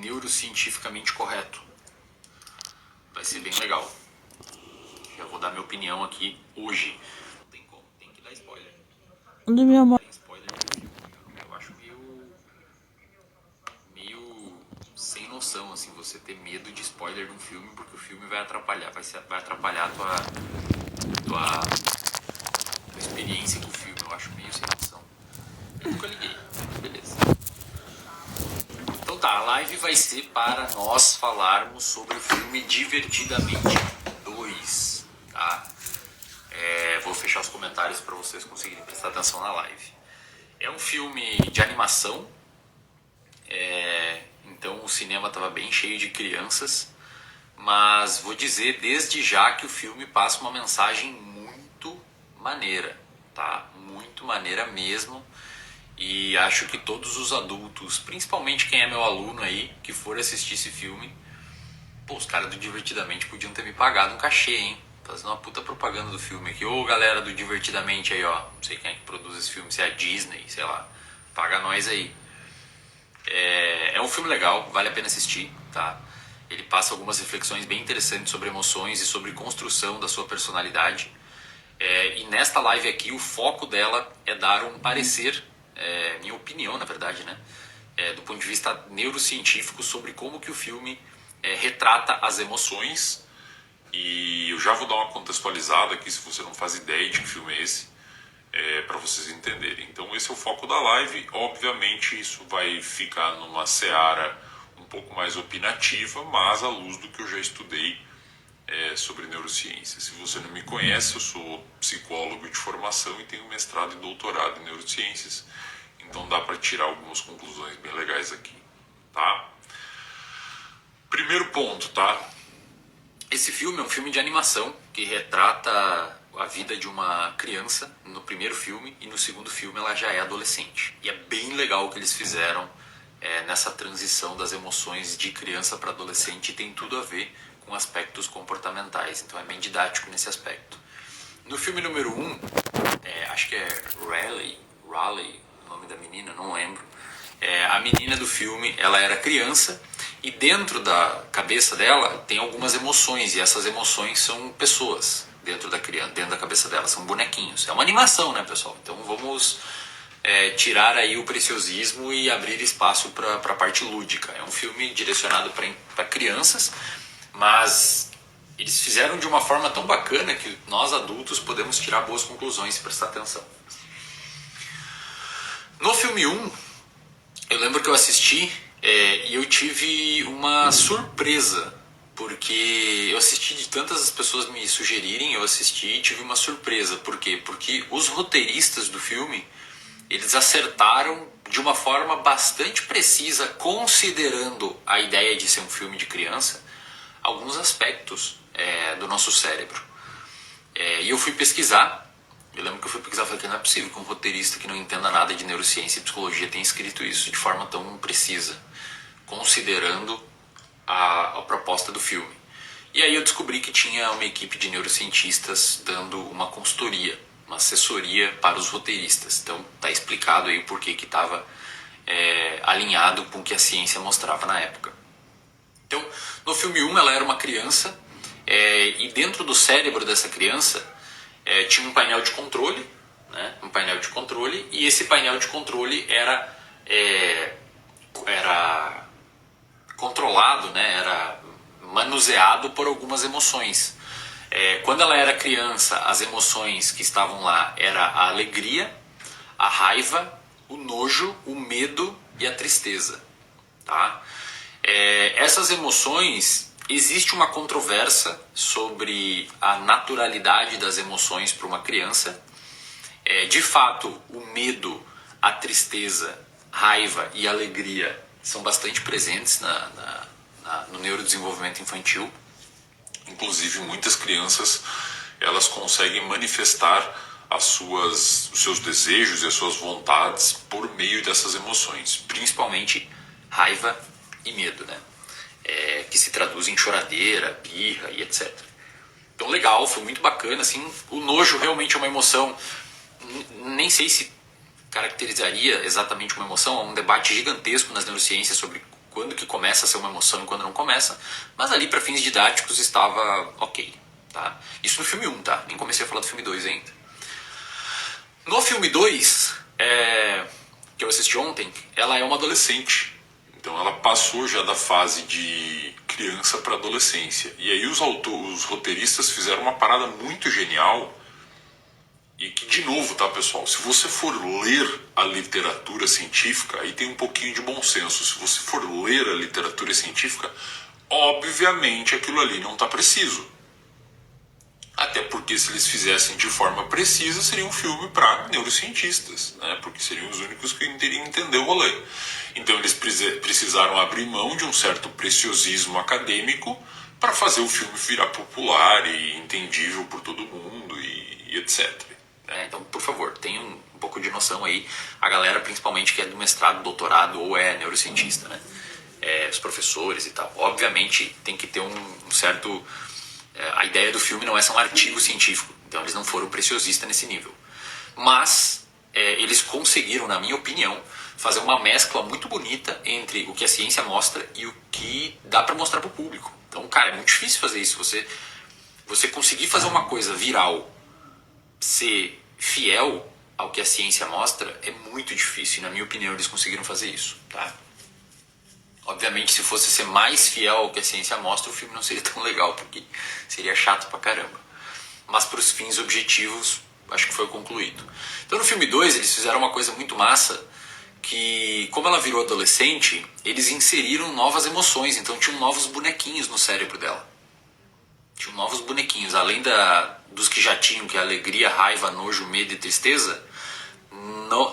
neurocientificamente correto. Vai ser bem legal. Já vou dar minha opinião aqui hoje. Não tem como, tem que dar spoiler. Do meu amor. Tem spoiler do filme. Eu acho meio sem noção, assim, você ter medo de spoiler de um filme, porque o filme vai atrapalhar, vai atrapalhar a tua experiência com o filme. Eu acho meio sem noção. Eu nunca liguei, mas beleza. Então tá, a live vai ser para nós falarmos sobre o filme Divertidamente 2, tá? Vou fechar os comentários para vocês conseguirem prestar atenção na live. É um filme de animação, então o cinema estava bem cheio de crianças, mas vou dizer desde já que o filme passa uma mensagem muito maneira, tá? Muito maneira mesmo. E acho que todos os adultos, principalmente quem é meu aluno aí, que for assistir esse filme, pô, os caras do Divertidamente podiam ter me pagado um cachê, hein? Fazendo uma puta propaganda do filme aqui. Ô galera do Divertidamente aí, ó, não sei quem é que produz esse filme, se é a Disney, sei lá, paga nós aí. É um filme legal, vale a pena assistir, tá? Ele passa algumas reflexões bem interessantes sobre emoções e sobre construção da sua personalidade. E nesta live aqui, o foco dela é dar um parecer, minha opinião, na verdade, né? Do ponto de vista neurocientífico sobre como que o filme retrata as emoções. E eu já vou dar uma contextualizada aqui, se você não faz ideia de que filme é esse, para vocês entenderem. Então esse é o foco da live. Obviamente isso vai ficar numa seara um pouco mais opinativa, mas à luz do que eu já estudei sobre neurociência. Se você não me conhece, eu sou psicólogo de formação e tenho mestrado e doutorado em neurociências, então dá para tirar algumas conclusões bem legais aqui, tá? Primeiro ponto, tá? Esse filme é um filme de animação que retrata a vida de uma criança no primeiro filme, e no segundo filme ela já é adolescente. E é bem legal o que eles fizeram nessa transição das emoções de criança para adolescente, e tem tudo a ver com aspectos comportamentais, então é bem didático nesse aspecto. No filme número 1, acho que é Raleigh, o nome da menina, não lembro. A menina do filme, ela era criança, e dentro da cabeça dela tem algumas emoções, e essas emoções são pessoas dentro da criança, dentro da cabeça dela, são bonequinhos. É uma animação, né, pessoal? Então vamos tirar aí o preciosismo e abrir espaço para a parte lúdica. É um filme direcionado para crianças, mas eles fizeram de uma forma tão bacana que nós adultos podemos tirar boas conclusões se prestar atenção. No filme 1, eu lembro que eu assisti e eu tive uma surpresa, porque eu assisti de tantas pessoas me sugerirem, eu assisti e tive uma surpresa. Por quê? Porque os roteiristas do filme, eles acertaram de uma forma bastante precisa, considerando a ideia de ser um filme de criança, alguns aspectos do nosso cérebro. E eu fui pesquisar. Eu lembro que eu fui pesquisar e falei que não é possível que um roteirista que não entenda nada de neurociência e psicologia tenha escrito isso de forma tão precisa, considerando a proposta do filme. E aí eu descobri que tinha uma equipe de neurocientistas dando uma consultoria, uma assessoria para os roteiristas. Então está explicado aí o porquê que estava alinhado com o que a ciência mostrava na época. Então, no filme 1 ela era uma criança, e dentro do cérebro dessa criança tinha um painel de controle, né? Um painel de controle, e esse painel de controle era controlado, né? Era manuseado por algumas emoções. Quando ela era criança, as emoções que estavam lá era a alegria, a raiva, o nojo, o medo e a tristeza, tá? Essas emoções, existe uma controvérsia sobre a naturalidade das emoções para uma criança. De fato, o medo, a tristeza, raiva e alegria são bastante presentes no neurodesenvolvimento infantil. Inclusive, muitas crianças elas conseguem manifestar os seus desejos e as suas vontades por meio dessas emoções, principalmente raiva e medo, né? Que se traduz em choradeira, birra e etc. Então legal, foi muito bacana, assim. O nojo realmente é uma emoção, nem sei se caracterizaria exatamente uma emoção. Há um debate gigantesco nas neurociências sobre quando que começa a ser uma emoção e quando não começa, mas ali para fins didáticos estava ok, tá? Isso no filme 1, tá? Nem comecei a falar do filme 2 ainda. No filme 2, que eu assisti ontem, ela é uma adolescente. Então ela passou já da fase de criança para adolescência. E aí os roteiristas fizeram uma parada muito genial. E que, de novo, tá, pessoal? Se você for ler a literatura científica, aí tem um pouquinho de bom senso. Se você for ler a literatura científica, obviamente aquilo ali não está preciso. Até porque se eles fizessem de forma precisa, seria um filme para neurocientistas, né? Porque seriam os únicos que teriam entender o rolê. Então eles precisaram abrir mão de um certo preciosismo acadêmico para fazer o filme virar popular e entendível por todo mundo e etc. Então, por favor, tenha um pouco de noção aí. A galera, principalmente, que é do mestrado, doutorado ou é neurocientista, né? Os professores e tal. Obviamente, tem que ter um certo... a ideia do filme não é ser um artigo científico. Então, eles não foram preciosistas nesse nível. Mas, eles conseguiram, na minha opinião, fazer uma mescla muito bonita entre o que a ciência mostra e o que dá para mostrar para o público. Então, cara, é muito difícil fazer isso. Você conseguir fazer uma coisa viral, ser fiel ao que a ciência mostra, é muito difícil. E, na minha opinião, eles conseguiram fazer isso, tá? Obviamente, se fosse ser mais fiel ao que a ciência mostra, o filme não seria tão legal, porque seria chato pra caramba. Mas para os fins objetivos, acho que foi concluído. Então, no filme 2, eles fizeram uma coisa muito massa, que, como ela virou adolescente, eles inseriram novas emoções. Então, tinham novos bonequinhos no cérebro dela. Tinham novos bonequinhos, além dos que já tinham, que é alegria, raiva, nojo, medo e tristeza.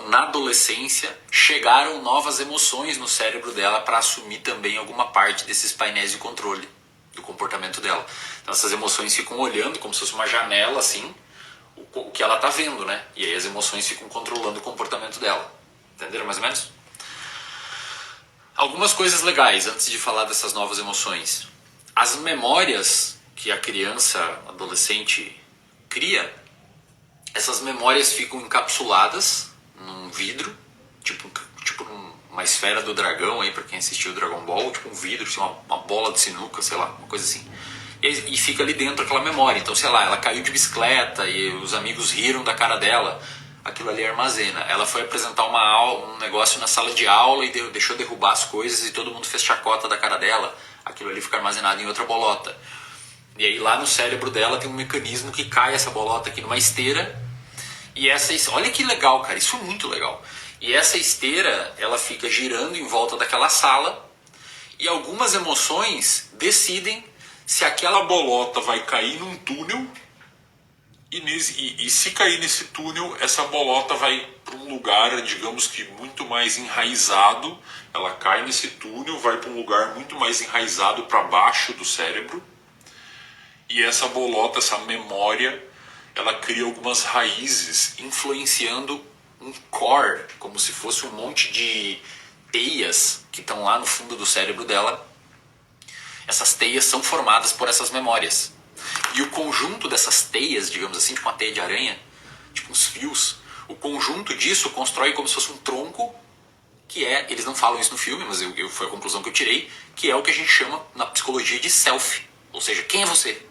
Na adolescência, chegaram novas emoções no cérebro dela para assumir também alguma parte desses painéis de controle do comportamento dela. Então essas emoções ficam olhando como se fosse uma janela, assim, o que ela está vendo, né? E aí as emoções ficam controlando o comportamento dela. Entenderam mais ou menos? Algumas coisas legais antes de falar dessas novas emoções. As memórias que a criança, adolescente cria, essas memórias ficam encapsuladas num vidro, tipo uma esfera do dragão aí, para quem assistiu o Dragon Ball, tipo um vidro, tipo uma bola de sinuca, sei lá, uma coisa assim. E fica ali dentro aquela memória. Então, sei lá, ela caiu de bicicleta e os amigos riram da cara dela, aquilo ali armazena. Ela foi apresentar um negócio na sala de aula e deixou derrubar as coisas e todo mundo fez chacota da cara dela, aquilo ali fica armazenado em outra bolota. E aí lá no cérebro dela tem um mecanismo que cai essa bolota aqui numa esteira. E olha que legal, cara, isso é muito legal. E essa esteira, ela fica girando em volta daquela sala e algumas emoções decidem se aquela bolota vai cair num túnel e se cair nesse túnel, essa bolota vai para um lugar, digamos que muito mais enraizado. Ela cai nesse túnel, vai para um lugar muito mais enraizado para baixo do cérebro. E essa bolota, essa memória, ela cria algumas raízes, influenciando um core, como se fosse um monte de teias que estão lá no fundo do cérebro dela. Essas teias são formadas por essas memórias. E o conjunto dessas teias, digamos assim, tipo uma teia de aranha, tipo uns fios, o conjunto disso constrói como se fosse um tronco, que eles não falam isso no filme, mas foi a conclusão que eu tirei, que é o que a gente chama na psicologia de self. Ou seja, quem é você?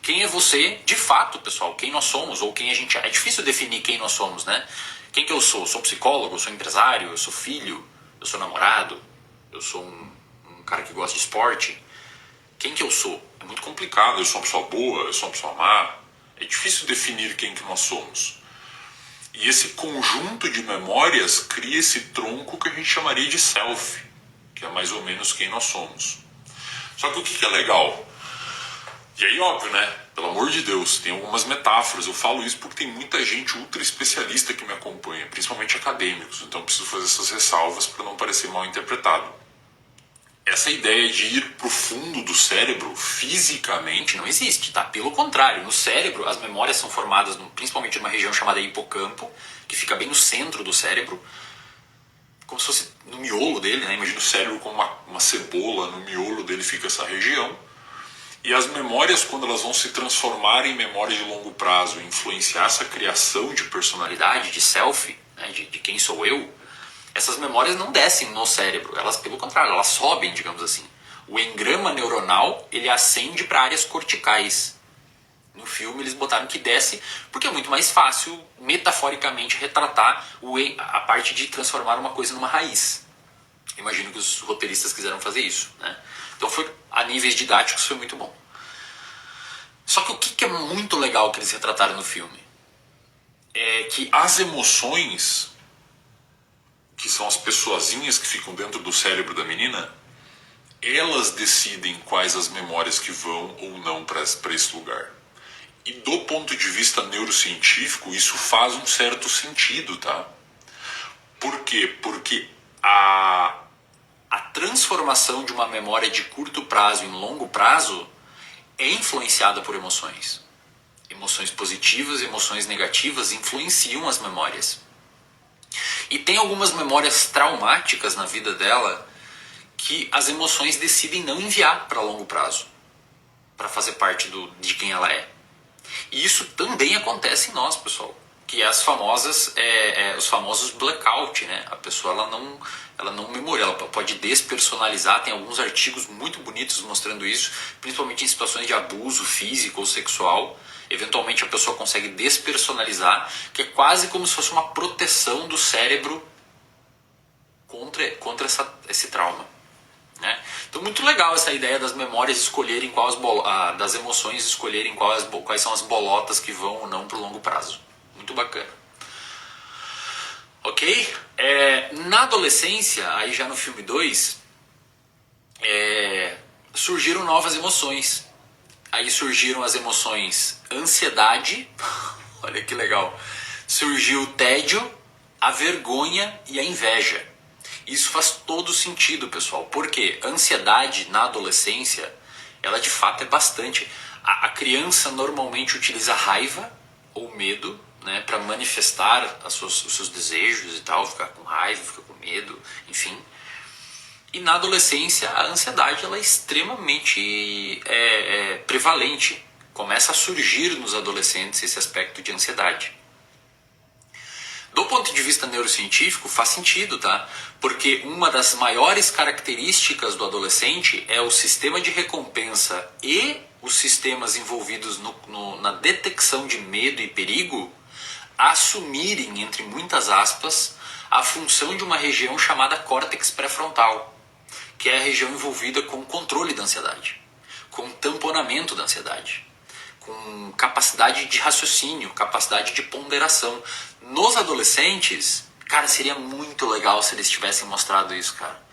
Quem é você, de fato, pessoal, quem nós somos, ou quem a gente é. É difícil definir quem nós somos, né? Quem que eu sou? Eu sou psicólogo, eu sou empresário, eu sou filho, eu sou namorado, eu sou um cara que gosta de esporte. Quem que eu sou? É muito complicado, eu sou uma pessoa boa, eu sou uma pessoa má. É difícil definir quem que nós somos. E esse conjunto de memórias cria esse tronco que a gente chamaria de self, que é mais ou menos quem nós somos. Só que o que é legal? E aí, óbvio, né? Pelo amor de Deus, tem algumas metáforas. Eu falo isso porque tem muita gente ultra especialista que me acompanha, principalmente acadêmicos. Então eu preciso fazer essas ressalvas para não parecer mal interpretado. Essa ideia de ir para o fundo do cérebro fisicamente não existe, tá? Pelo contrário, no cérebro as memórias são formadas principalmente numa região chamada hipocampo, que fica bem no centro do cérebro, como se fosse no miolo dele, né? Imagina o cérebro como uma cebola, no miolo dele fica essa região. E as memórias, quando elas vão se transformar em memórias de longo prazo, influenciar essa criação de personalidade, de self, né, de quem sou eu, essas memórias não descem no cérebro, elas pelo contrário, elas sobem, digamos assim. O engrama neuronal, ele ascende para áreas corticais. No filme eles botaram que desce, porque é muito mais fácil, metaforicamente, retratar a parte de transformar uma coisa numa raiz. Imagino que os roteiristas quiseram fazer isso, né? Então a níveis didáticos foi muito bom. Só que o que é muito legal que eles retrataram no filme? É que as emoções, que são as pessoazinhas que ficam dentro do cérebro da menina, elas decidem quais as memórias que vão ou não para esse lugar. E do ponto de vista neurocientífico, isso faz um certo sentido, tá? Por quê? Porque a transformação de uma memória de curto prazo em longo prazo é influenciada por emoções. Emoções positivas, emoções negativas influenciam as memórias. E tem algumas memórias traumáticas na vida dela que as emoções decidem não enviar para longo prazo, para fazer parte de quem ela é. E isso também acontece em nós, pessoal, que é os famosos blackout, né? A pessoa ela não memória, ela pode despersonalizar. Tem alguns artigos muito bonitos mostrando isso, principalmente em situações de abuso físico ou sexual. Eventualmente a pessoa consegue despersonalizar, que é quase como se fosse uma proteção do cérebro contra esse trauma, né? Então muito legal essa ideia das memórias escolherem das emoções escolherem quais são as bolotas que vão ou não para o longo prazo. Muito bacana. Ok? Na adolescência, aí já no filme 2, surgiram novas emoções. Aí surgiram as emoções ansiedade, olha que legal, surgiu o tédio, a vergonha e a inveja. Isso faz todo sentido, pessoal, porque a ansiedade na adolescência, ela de fato é bastante. A criança normalmente utiliza raiva ou medo, né, para manifestar os seus desejos e tal, ficar com raiva, ficar com medo, enfim. E na adolescência a ansiedade ela é extremamente prevalente. Começa a surgir nos adolescentes esse aspecto de ansiedade. Do ponto de vista neurocientífico faz sentido, tá? Porque uma das maiores características do adolescente é o sistema de recompensa e os sistemas envolvidos na detecção de medo e perigo assumirem, entre muitas aspas, a função de uma região chamada córtex pré-frontal, que é a região envolvida com o controle da ansiedade, com o tamponamento da ansiedade, com capacidade de raciocínio, capacidade de ponderação. Nos adolescentes, cara, seria muito legal se eles tivessem mostrado isso, cara.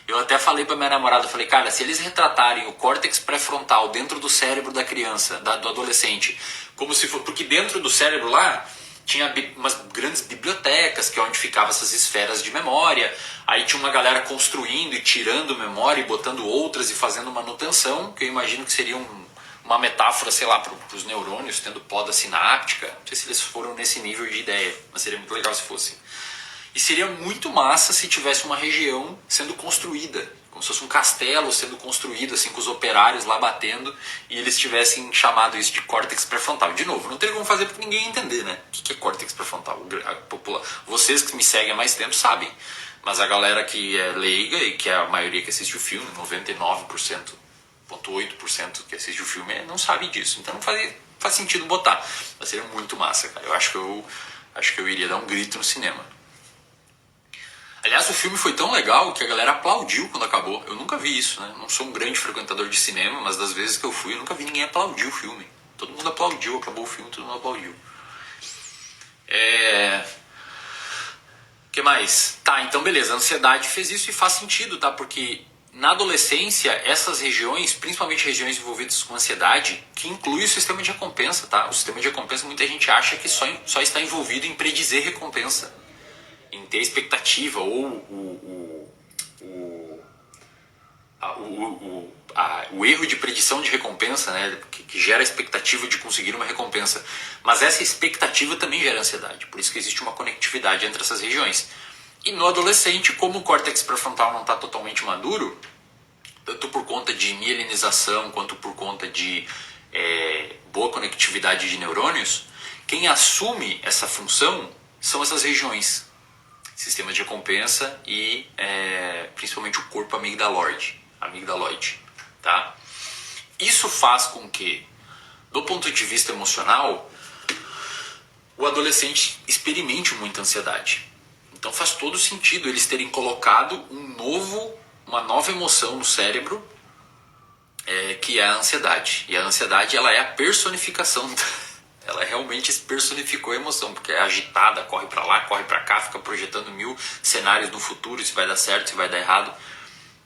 Eu até falei pra minha namorada, falei, cara, se eles retratarem o córtex pré-frontal dentro do cérebro da criança, do adolescente, como se for, porque dentro do cérebro lá tinha umas grandes bibliotecas, que é onde ficavam essas esferas de memória. Aí tinha uma galera construindo e tirando memória e botando outras e fazendo manutenção, que eu imagino que seria uma metáfora, sei lá, para os neurônios tendo poda sináptica. Não sei se eles foram nesse nível de ideia, mas seria muito legal se fosse. E seria muito massa se tivesse uma região sendo construída, como se fosse um castelo sendo construído, assim, com os operários lá batendo, e eles tivessem chamado isso de córtex pré-frontal. De novo, não teria como fazer porque ninguém ia entender, né? O que é córtex pré-frontal? Vocês que me seguem há mais tempo sabem, mas a galera que é leiga, e que é a maioria que assiste o filme, 99,8% que assiste o filme, não sabe disso. Então não faz sentido botar. Mas seria muito massa, cara. Eu acho que eu iria dar um grito no cinema. Aliás, o filme foi tão legal que a galera aplaudiu quando acabou. Eu nunca vi isso, né? Não sou um grande frequentador de cinema, mas das vezes que eu fui, eu nunca vi ninguém aplaudir o filme. Todo mundo aplaudiu, acabou o filme, todo mundo aplaudiu. Que mais? Tá, então beleza, a ansiedade fez isso e faz sentido, tá? Porque na adolescência, essas regiões, principalmente regiões envolvidas com ansiedade, que inclui o sistema de recompensa, tá? O sistema de recompensa, muita gente acha que só está envolvido em predizer recompensa, em ter expectativa, ou o erro de predição de recompensa, né, que gera a expectativa de conseguir uma recompensa. Mas essa expectativa também gera ansiedade, por isso que existe uma conectividade entre essas regiões. E no adolescente, como o córtex pré-frontal não está totalmente maduro, tanto por conta de mielinização quanto por conta de boa conectividade de neurônios, quem assume essa função são essas regiões. sistema de recompensa e principalmente o corpo amigdaloide, tá? Isso faz com que, do ponto de vista emocional, o adolescente experimente muita ansiedade. Então faz todo sentido eles terem colocado uma nova emoção no cérebro, que é a ansiedade. E a ansiedade, ela é a personificação. Ela realmente personificou a emoção, porque é agitada, corre pra lá, corre pra cá, fica projetando 1000 cenários no futuro, se vai dar certo, se vai dar errado.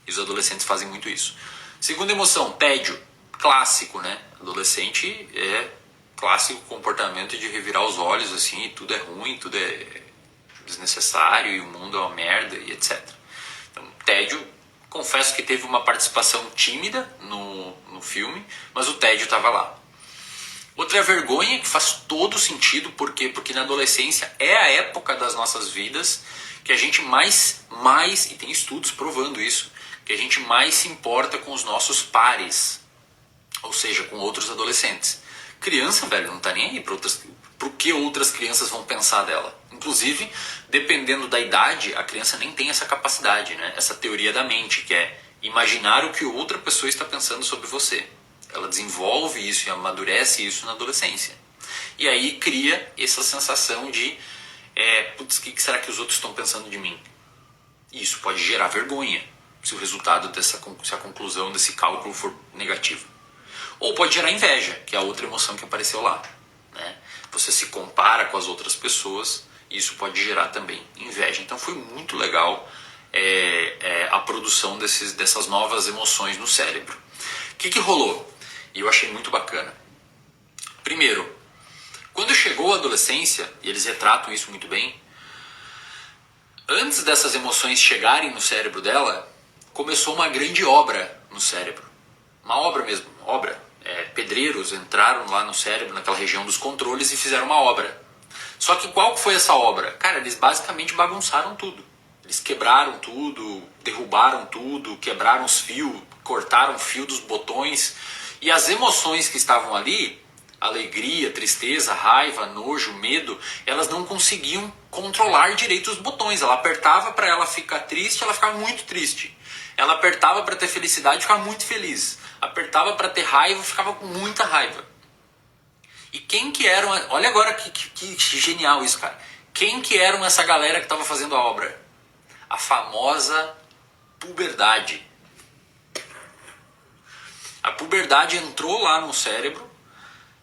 E os adolescentes fazem muito isso. Segunda emoção, tédio. Clássico, né? Adolescente é clássico comportamento de revirar os olhos, assim, e tudo é ruim, tudo é desnecessário, e o mundo é uma merda, e etc. Então, tédio, confesso que teve uma participação tímida no filme, mas o tédio estava lá. Outra vergonha, que faz todo sentido, por quê? Porque na adolescência é a época das nossas vidas que a gente mais, e tem estudos provando isso, que a gente mais se importa com os nossos pares, ou seja, com outros adolescentes. Criança, velho, não tá nem aí pro que outras crianças vão pensar dela. Inclusive, dependendo da idade, a criança nem tem essa capacidade, né? Essa teoria da mente, que é imaginar o que outra pessoa está pensando sobre você. Ela desenvolve isso e amadurece isso na adolescência. E aí cria essa sensação de putz, o que será que os outros estão pensando de mim? E isso pode gerar vergonha, se o resultado se a conclusão desse cálculo for negativa. Ou pode gerar inveja, que é a outra emoção que apareceu lá, né? Você se compara com as outras pessoas, e isso pode gerar também inveja. Então foi muito legal a produção dessas novas emoções no cérebro. O que rolou? E eu achei muito bacana. Primeiro, quando chegou a adolescência, e eles retratam isso muito bem, antes dessas emoções chegarem no cérebro dela, começou uma grande obra no cérebro. Uma obra mesmo, obra. Pedreiros entraram lá no cérebro, naquela região dos controles, e fizeram uma obra. Só que qual foi essa obra? Cara, eles basicamente bagunçaram tudo. Eles quebraram tudo, derrubaram tudo, quebraram os fios, cortaram o fio dos botões. E as emoções que estavam ali, alegria, tristeza, raiva, nojo, medo, elas não conseguiam controlar direito os botões. Ela apertava para ela ficar triste, ela ficava muito triste. Ela apertava para ter felicidade, ficava muito feliz. Apertava para ter raiva, ficava com muita raiva. E quem que eram... Olha agora que genial isso, cara. Quem que eram essa galera que estava fazendo a obra? A famosa puberdade. A puberdade entrou lá no cérebro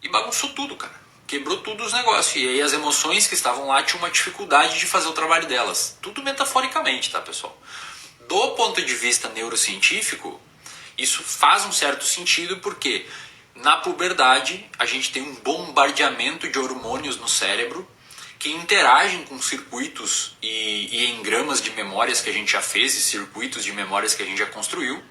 e bagunçou tudo, cara. Quebrou tudo os negócios. E aí as emoções que estavam lá tinham uma dificuldade de fazer o trabalho delas. Tudo metaforicamente, tá, pessoal? Do ponto de vista neurocientífico, isso faz um certo sentido, porque na puberdade a gente tem um bombardeamento de hormônios no cérebro que interagem com circuitos e engramas de memórias que a gente já fez, e circuitos de memórias que a gente já construiu.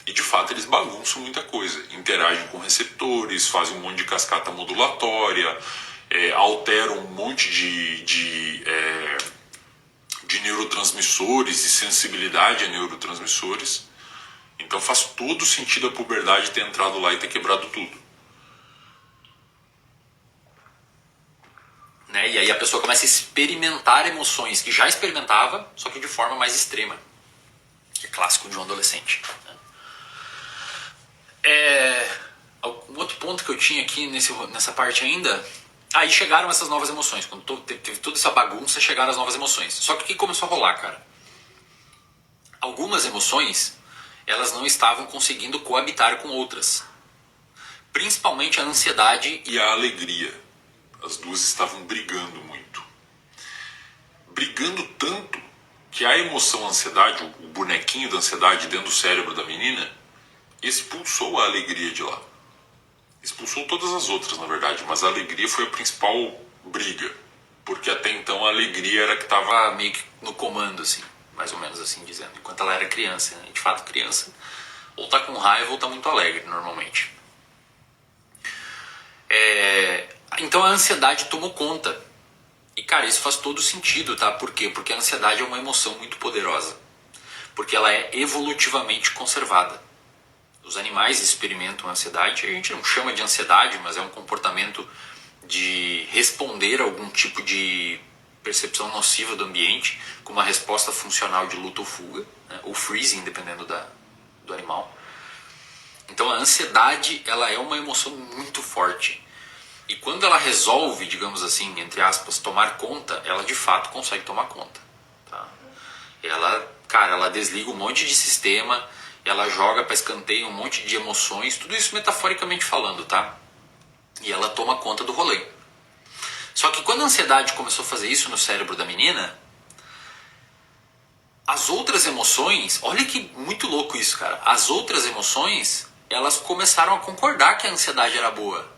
E de fato eles bagunçam muita coisa, interagem com receptores, fazem um monte de cascata modulatória, alteram um monte de neurotransmissores e sensibilidade a neurotransmissores. Então faz todo sentido a puberdade ter entrado lá e ter quebrado tudo. Né? E aí a pessoa começa a experimentar emoções que já experimentava, só que de forma mais extrema. Que é clássico de um adolescente. Um outro ponto que eu tinha aqui nessa parte ainda... Aí chegaram essas novas emoções. Quando teve toda essa bagunça, chegaram as novas emoções. Só que o que começou a rolar, cara? Algumas emoções, elas não estavam conseguindo coabitar com outras. Principalmente a ansiedade e a alegria. As duas estavam brigando muito. Brigando tanto que a emoção, a ansiedade, o bonequinho da ansiedade dentro do cérebro da menina, expulsou a alegria de lá. Expulsou todas as outras, na verdade, mas a alegria foi a principal briga. Porque até então a alegria era que estava meio que no comando, assim, mais ou menos assim dizendo. Enquanto ela era criança, né? De fato, criança ou tá com raiva ou tá muito alegre, normalmente. Então a ansiedade tomou conta. E, cara, isso faz todo sentido, tá? Por quê? Porque a ansiedade é uma emoção muito poderosa. Porque ela é evolutivamente conservada. Os animais experimentam ansiedade, a gente não chama de ansiedade, mas é um comportamento de responder a algum tipo de percepção nociva do ambiente, com uma resposta funcional de luta ou fuga, né? Ou freezing, dependendo do animal. Então a ansiedade, ela é uma emoção muito forte. E quando ela resolve, digamos assim, entre aspas, tomar conta, ela de fato consegue tomar conta. Tá? Ela desliga um monte de sistema, ela joga para escanteio um monte de emoções, tudo isso metaforicamente falando, tá? E ela toma conta do rolê. Só que quando a ansiedade começou a fazer isso no cérebro da menina, as outras emoções, olha que muito louco isso, cara. As outras emoções, elas começaram a concordar que a ansiedade era boa.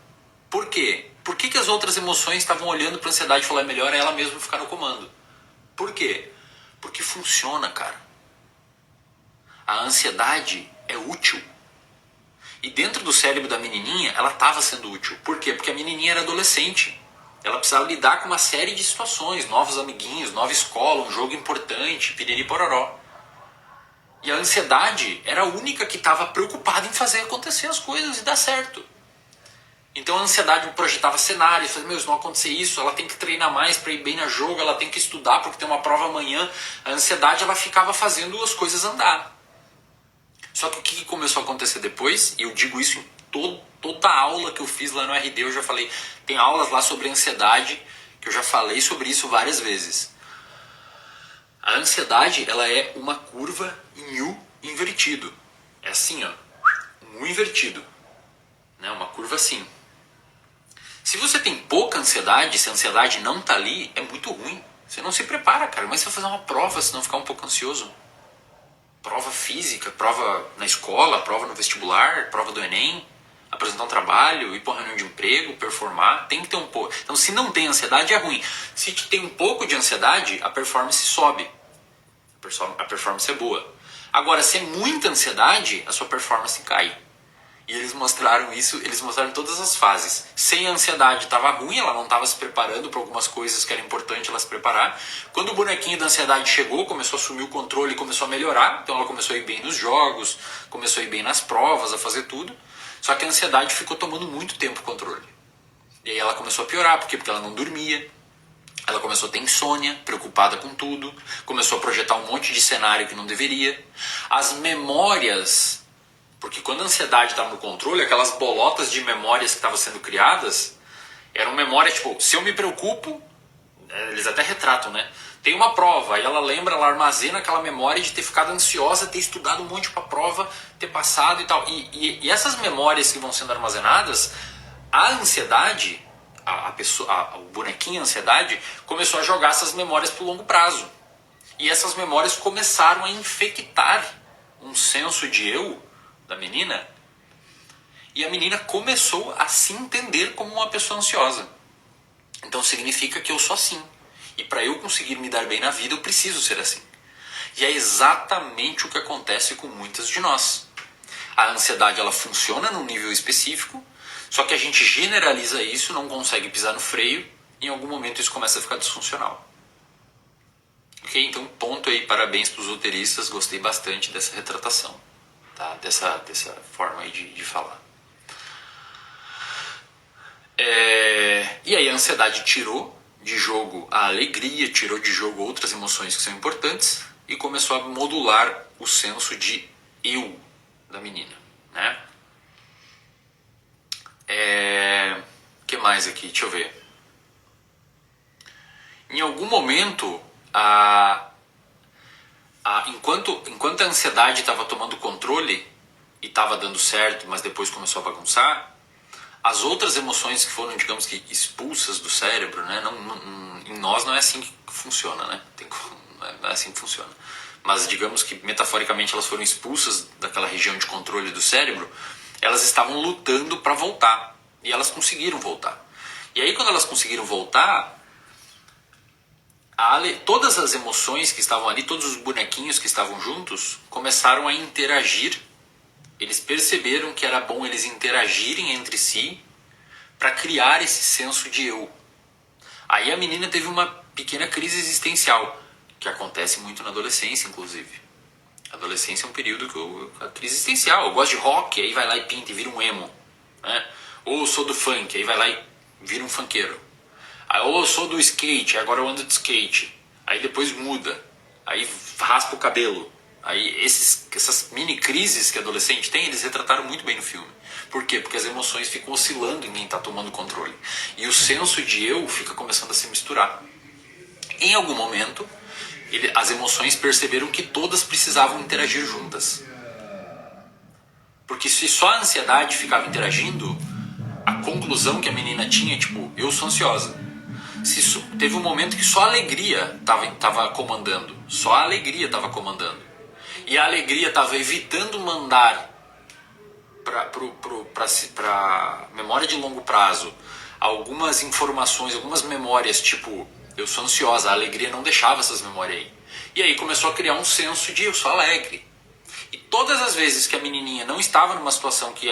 Por quê? Por que as outras emoções estavam olhando para a ansiedade e falaram, é melhor ela mesma ficar no comando? Por quê? Porque funciona, cara. A ansiedade é útil. E dentro do cérebro da menininha, ela estava sendo útil. Por quê? Porque a menininha era adolescente. Ela precisava lidar com uma série de situações, novos amiguinhos, nova escola, um jogo importante, piriri pororó. E a ansiedade era a única que estava preocupada em fazer acontecer as coisas e dar certo. Então a ansiedade projetava cenários, falava, meu, se não acontecer isso, ela tem que treinar mais para ir bem no jogo, ela tem que estudar porque tem uma prova amanhã. A ansiedade, ela ficava fazendo as coisas andar. Só que o que começou a acontecer depois, e eu digo isso em toda a aula que eu fiz lá no RD, eu já falei, tem aulas lá sobre ansiedade, que eu já falei sobre isso várias vezes. A ansiedade, ela é uma curva em U invertido. É assim, ó, um U invertido. Né? Uma curva assim. Se você tem pouca ansiedade, se a ansiedade não tá ali, é muito ruim. Você não se prepara, cara. Mas você vai fazer uma prova se não ficar um pouco ansioso. Prova física, prova na escola, prova no vestibular, prova do Enem, apresentar um trabalho, ir para uma reunião de emprego, performar, tem que ter um pouco. Então, se não tem ansiedade, é ruim. Se tem um pouco de ansiedade, a performance sobe. A performance é boa. Agora, se é muita ansiedade, a sua performance cai. E eles mostraram isso, eles mostraram todas as fases. Sem a ansiedade estava ruim, ela não estava se preparando para algumas coisas que era importante ela se preparar. Quando o bonequinho da ansiedade chegou, começou a assumir o controle, começou a melhorar. Então ela começou a ir bem nos jogos, começou a ir bem nas provas, a fazer tudo. Só que a ansiedade ficou tomando muito tempo o controle. E aí ela começou a piorar, por quê? Porque ela não dormia. Ela começou a ter insônia, preocupada com tudo. Começou a projetar um monte de cenário que não deveria. As memórias... Porque quando a ansiedade estava no controle, aquelas bolotas de memórias que estavam sendo criadas, eram memórias, tipo, se eu me preocupo, eles até retratam, né? Tem uma prova, aí ela lembra, ela armazena aquela memória de ter ficado ansiosa, ter estudado um monte para a prova, ter passado e tal. E essas memórias que vão sendo armazenadas, a ansiedade, o bonequinho ansiedade, começou a jogar essas memórias para o longo prazo. E essas memórias começaram a infectar um senso de eu, da menina, e a menina começou a se entender como uma pessoa ansiosa. Então significa que eu sou assim. E para eu conseguir me dar bem na vida, eu preciso ser assim. E é exatamente o que acontece com muitas de nós. A ansiedade, ela funciona num nível específico, só que a gente generaliza isso, não consegue pisar no freio, e em algum momento isso começa a ficar disfuncional. Ok? Então ponto aí, parabéns para os roteiristas, gostei bastante dessa retratação. Tá? Dessa forma aí de falar. E aí a ansiedade tirou de jogo a alegria, tirou de jogo outras emoções que são importantes e começou a modular o senso de eu da menina. Né? Que mais aqui? Deixa eu ver. Em algum momento, enquanto a ansiedade estava tomando controle e estava dando certo, mas depois começou a bagunçar, as outras emoções que foram, digamos que, expulsas do cérebro, né? Em nós não é assim que funciona, né? Não é assim que funciona. Mas digamos que metaforicamente elas foram expulsas daquela região de controle do cérebro, elas estavam lutando para voltar. E elas conseguiram voltar. E aí quando elas conseguiram voltar, todas as emoções que estavam ali, todos os bonequinhos que estavam juntos, começaram a interagir. Eles perceberam que era bom eles interagirem entre si para criar esse senso de eu. Aí a menina teve uma pequena crise existencial, que acontece muito na adolescência, inclusive. A adolescência é um período que a crise existencial. Eu gosto de rock, aí vai lá e pinta e vira um emo. Né? Ou eu sou do funk, aí vai lá e vira um funkeiro. Aí eu sou do skate, agora eu ando de skate. Aí depois muda. Aí raspa o cabelo. Aí essas mini crises que adolescente tem, eles retrataram muito bem no filme. Por quê? Porque as emoções ficam oscilando em quem está tomando controle. E o senso de eu fica começando a se misturar. Em algum momento, as emoções perceberam que todas precisavam interagir juntas. Porque se só a ansiedade ficava interagindo, a conclusão que a menina tinha, tipo, eu sou ansiosa. Teve um momento que só a alegria estava comandando. Só a alegria estava comandando. E a alegria estava evitando mandar para memória de longo prazo algumas informações, algumas memórias, tipo, eu sou ansiosa. A alegria não deixava essas memórias aí. E aí começou a criar um senso de eu sou alegre. E todas as vezes que a menininha não estava numa situação que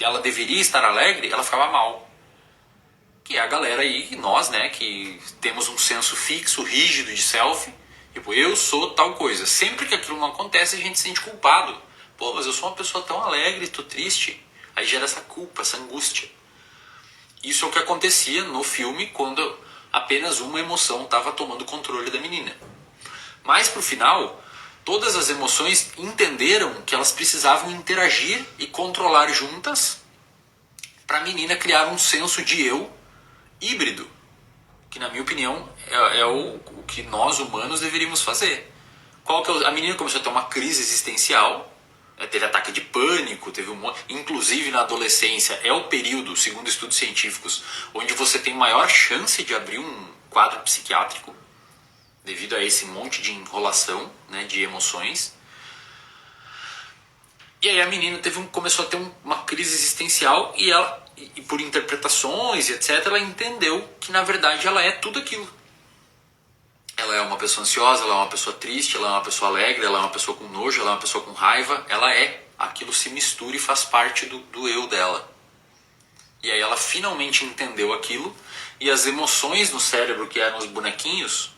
ela deveria estar alegre, ela ficava mal. Que é a galera aí, nós, né, que temos um senso fixo, rígido de self, tipo, eu sou tal coisa. Sempre que aquilo não acontece, a gente se sente culpado. Pô, mas eu sou uma pessoa tão alegre, tô triste. Aí gera essa culpa, essa angústia. Isso é o que acontecia no filme quando apenas uma emoção estava tomando controle da menina. Mas pro final, todas as emoções entenderam que elas precisavam interagir e controlar juntas para a menina criar um senso de eu híbrido, que na minha opinião é o que nós humanos deveríamos fazer. A menina começou a ter uma crise existencial, teve ataque de pânico, inclusive na adolescência é o período, segundo estudos científicos, onde você tem maior chance de abrir um quadro psiquiátrico, devido a esse monte de enrolação, né, de emoções. E aí a menina começou a ter uma crise existencial e por interpretações e etc, ela entendeu que na verdade ela é tudo aquilo. Ela é uma pessoa ansiosa, ela é uma pessoa triste, ela é uma pessoa alegre, ela é uma pessoa com nojo, ela é uma pessoa com raiva. Ela é. Aquilo se mistura e faz parte do eu dela. E aí ela finalmente entendeu aquilo e as emoções no cérebro, que eram os bonequinhos,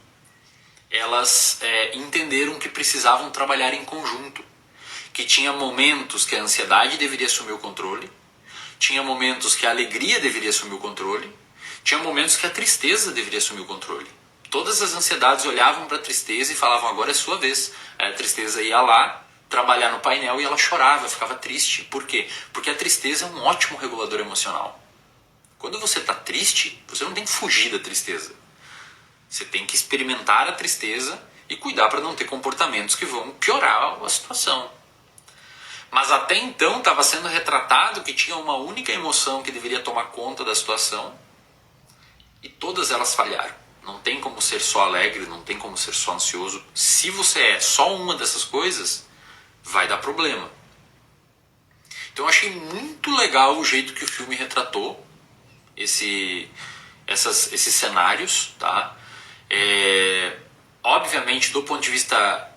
elas entenderam que precisavam trabalhar em conjunto. Que tinha momentos que a ansiedade deveria assumir o controle, tinha momentos que a alegria deveria assumir o controle, tinha momentos que a tristeza deveria assumir o controle. Todas as ansiedades olhavam para a tristeza e falavam, agora é sua vez. Aí a tristeza ia lá trabalhar no painel e ela chorava, ficava triste. Por quê? Porque a tristeza é um ótimo regulador emocional. Quando você está triste, você não tem que fugir da tristeza. Você tem que experimentar a tristeza e cuidar para não ter comportamentos que vão piorar a situação. Mas até então estava sendo retratado que tinha uma única emoção que deveria tomar conta da situação e todas elas falharam. Não tem como ser só alegre, não tem como ser só ansioso. Se você é só uma dessas coisas, vai dar problema. Então eu achei muito legal o jeito que o filme retratou esses cenários, tá? Obviamente, do ponto de vista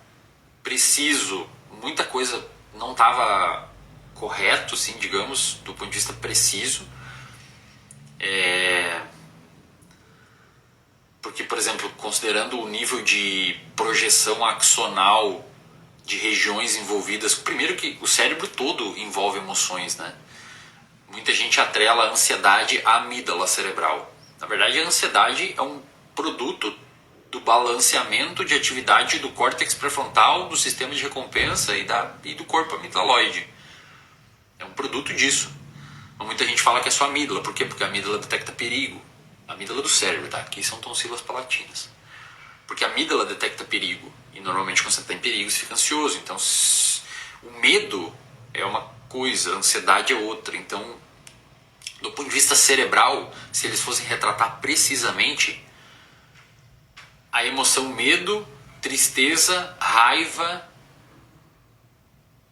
preciso, muita coisa não estava correto, assim, digamos, do ponto de vista preciso. Porque, por exemplo, considerando o nível de projeção axonal de regiões envolvidas, primeiro que o cérebro todo envolve emoções, né? Muita gente atrela a ansiedade à amígdala cerebral. Na verdade, a ansiedade é um produto do balanceamento de atividade do córtex pré-frontal, do sistema de recompensa e do corpo amigdaloide. É um produto disso. Muita gente fala que é só amígdala. Por quê? Porque a amígdala detecta perigo. A amígdala do cérebro, tá? Aqui são tonsilas palatinas. Porque a amígdala detecta perigo. E normalmente quando você está em perigo você fica ansioso. Então o medo é uma coisa, a ansiedade é outra. Então, do ponto de vista cerebral, se eles fossem retratar precisamente, a emoção medo, tristeza, raiva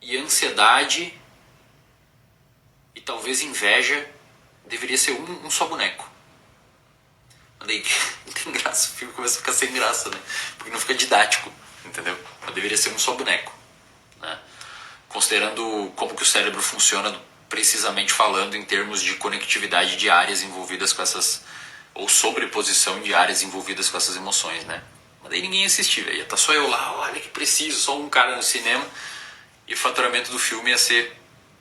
e ansiedade e talvez inveja deveria ser um só boneco. Mas daí não tem graça, o filme começa a ficar sem graça, né? Porque não fica didático, entendeu? Mas deveria ser um só boneco, né? Considerando como que o cérebro funciona precisamente falando em termos de conectividade de áreas envolvidas com essas, ou sobreposição de áreas envolvidas com essas emoções, né? Mas daí ninguém assistia, ia estar só eu lá, olha que preciso, só um cara no cinema, e o faturamento do filme ia ser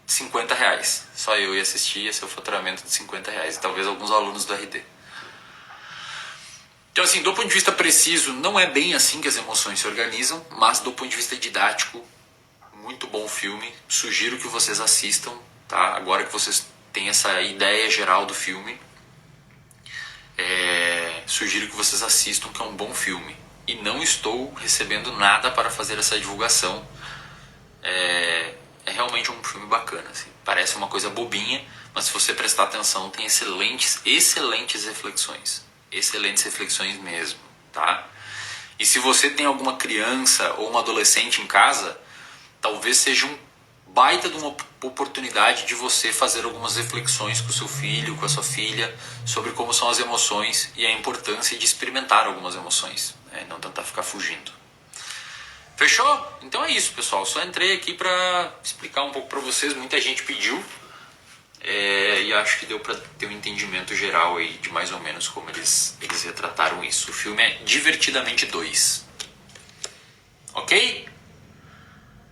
R$50. Só eu ia assistir, ia ser o faturamento de R$50, e talvez alguns alunos do RD. Então, assim, do ponto de vista preciso, não é bem assim que as emoções se organizam, mas do ponto de vista didático, muito bom filme. Sugiro que vocês assistam, tá? Agora que vocês têm essa ideia geral do filme, sugiro que vocês assistam, que é um bom filme. E não estou recebendo nada para fazer essa divulgação. É realmente um filme bacana, assim. Parece uma coisa bobinha, mas se você prestar atenção, tem excelentes reflexões. Excelentes reflexões mesmo, tá? E se você tem alguma criança ou um adolescente em casa, talvez seja um baita de uma oportunidade de você fazer algumas reflexões com o seu filho, com a sua filha, sobre como são as emoções e a importância de experimentar algumas emoções, né? Não tentar ficar fugindo. Fechou? Então é isso, pessoal. Só entrei aqui para explicar um pouco para vocês. Muita gente pediu e acho que deu para ter um entendimento geral aí de mais ou menos como eles retrataram isso. O filme é Divertidamente 2. Ok?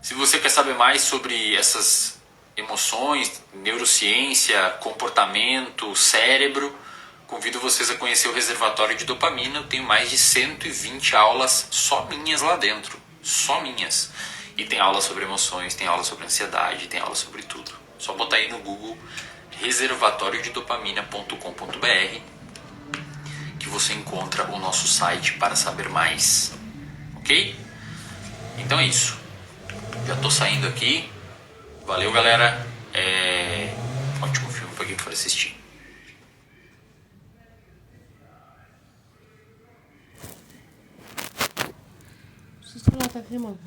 Se você quer saber mais sobre essas emoções, neurociência, comportamento, cérebro, convido vocês a conhecer o Reservatório de Dopamina. Eu tenho mais de 120 aulas só minhas lá dentro. Só minhas. E tem aula sobre emoções, tem aula sobre ansiedade, tem aula sobre tudo. Só botar aí no Google reservatoriodedopamina.com.br que você encontra o nosso site para saber mais. Ok? Então é isso. Já tô saindo aqui. Valeu, galera. Ótimo filme para quem for assistir. Seu celular tá filmando.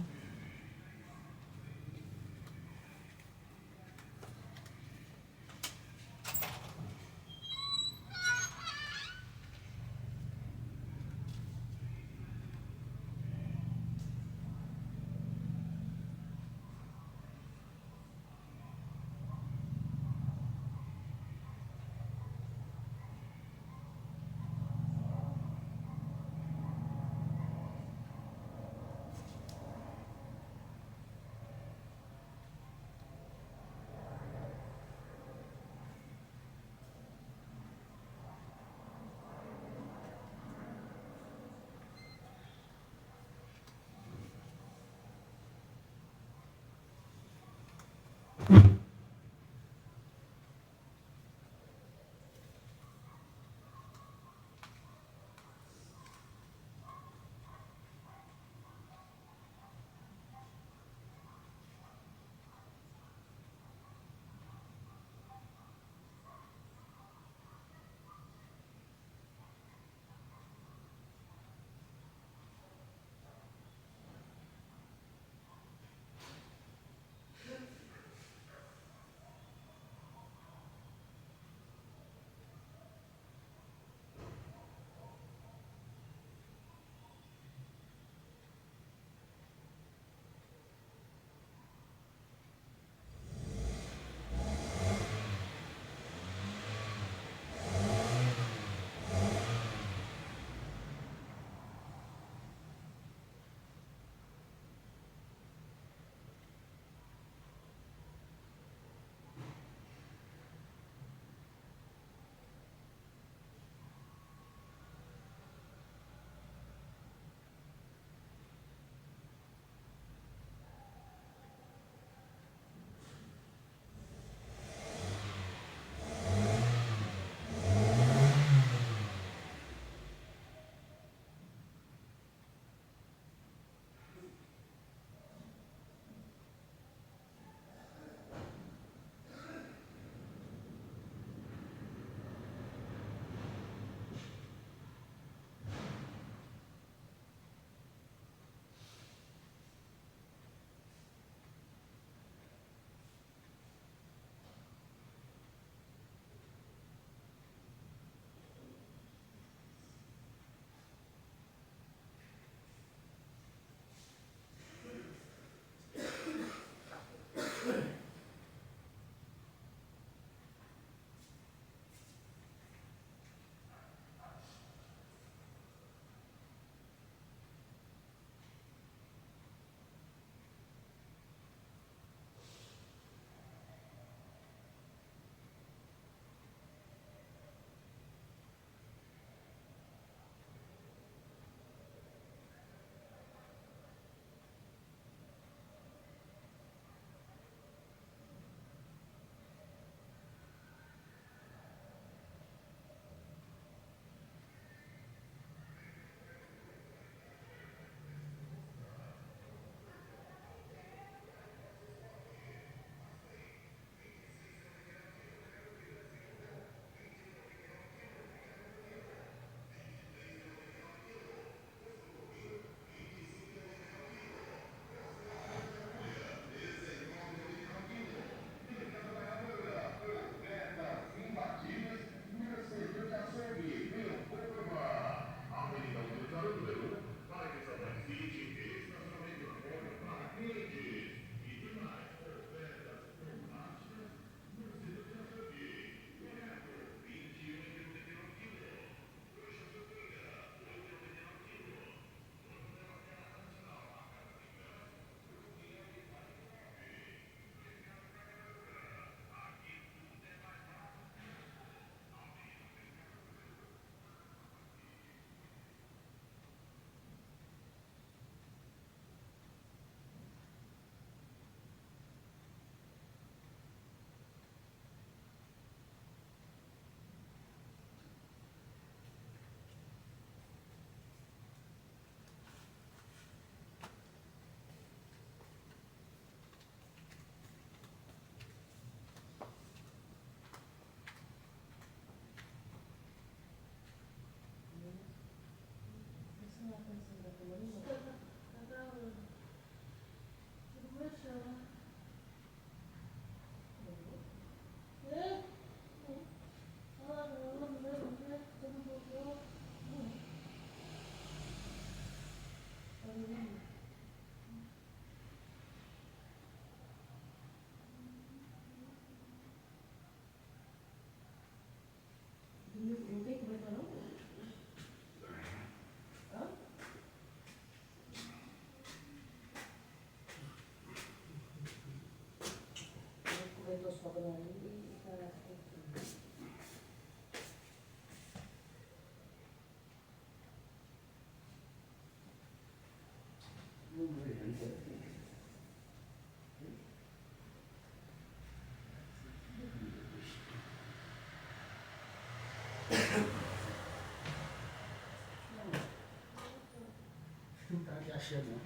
Não tá aqui achando.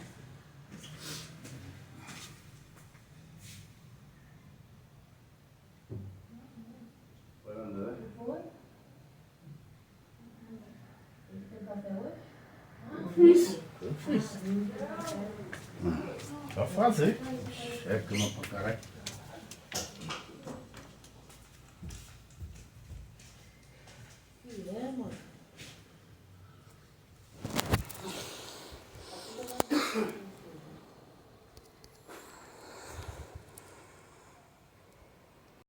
Foi andando. Foi? Ele tem café hoje? Eu fiz. Só fazer. É cama pra caralho. Que é, mano?